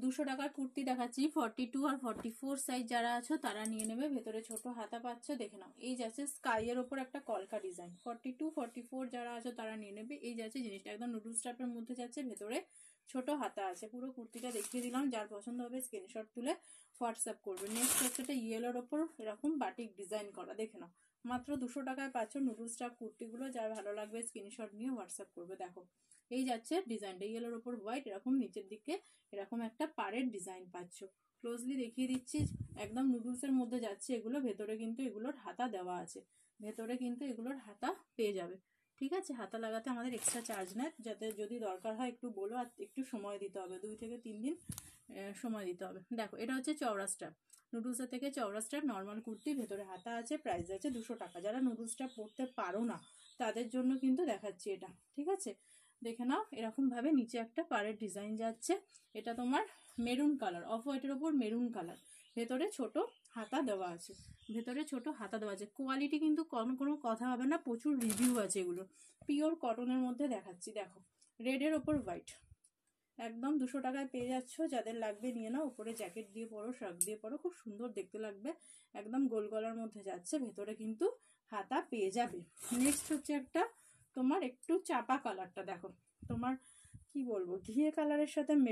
200 টাকার কুর্তি দেখাচ্ছি, 42 আর 44 সাইজ যারা আছো তারা নিয়ে নেবে। ভেতরে ছোট হাতা পাচ্ছ, দেখে নাও। এই যাচ্ছে স্কাই এর ওপর একটা কলকা ডিজাইন, 42 44 যারা আছো তারা নিয়ে নেবে। এই যাচ্ছে জিনিসটা একদম নুডলস টাইপের মধ্যে যাচ্ছে, ভেতরে ছোট হাতা আছে। পুরো কুর্তিটা দেখিয়ে দিলাম, যার পছন্দ হবে স্ক্রিনশট তুলে হোয়াটসঅ্যাপ করবে। নেক্সট হচ্ছে এটা ইয়েলোর ওপর এরকম বাটিক ডিজাইন করা, দেখে নাও। মাত্র 200 টাকায় পাচ্ছ নুডলস টাইপ কুর্তিগুলো। যার ভালো লাগবে স্ক্রিনশট নিয়ে হোয়াটসঅ্যাপ করবে। দেখো এই যাচ্ছে ডিজাইনটা, ইয়েলোর ওপর হোয়াইট, এরকম নিচের দিকে এরকম একটা পাড়ের ডিজাইন পাচ্ছ। ক্লোজলি দেখিয়ে দিচ্ছি, একদম নুডলস এর মধ্যে যাচ্ছে এগুলো। ভেতরে কিন্তু এগুলোর হাতা দেওয়া আছে, ভেতরে কিন্তু এগুলোর হাতা পেয়ে যাবে। ঠিক আছে, হাতা লাগাতে আমাদের এক্সট্রা চার্জ নেয়। যাতে যদি দরকার হয় একটু বলো, আর একটু সময় দিতে হবে, 2 থেকে 3 দিন সময় দিতে হবে। দেখো এটা হচ্ছে চওড়া স্টাফ, নুডলসের থেকে চওড়া স্টাফ নর্মাল কুর্তি, ভেতরে হাতা আছে, প্রাইস আছে 200 টাকা। যারা নুডলসটা পরতে পারো না তাদের জন্য কিন্তু দেখাচ্ছি এটা। ঠিক আছে, দেখে নাও। এরকম ভাবে নিচে একটা পাড়ের ডিজাইন যাচ্ছে। এটা তোমার মেরুন কালার, অফ হোয়াইটের ওপর মেরুন কালার, ভেতরে ছোট হাতা দেওয়া আছে, ভেতরে ছোট হাতা দেওয়া আছে। কোয়ালিটি কিন্তু কোনো কথা হবে না, প্রচুর রিভিউ আছে এগুলো। পিওর কটনের মধ্যে দেখাচ্ছি। দেখো রেডের ওপর হোয়াইট, একদম 200 টাকায় পেয়ে যাচ্ছ। যাদের লাগবে নিয়ে নাও। উপরে জ্যাকেট দিয়ে পরো, শার্ট দিয়ে পরো, খুব সুন্দর দেখতে লাগবে। একদম গোল গলার মধ্যে যাচ্ছে, ভেতরে কিন্তু হাতা পেয়ে যাবে। নেক্সট হচ্ছে একটা তোমার একটু চাপা কালারটা, দেখো তোমার কি বলবো, ঘিয়ে কালারের সাথে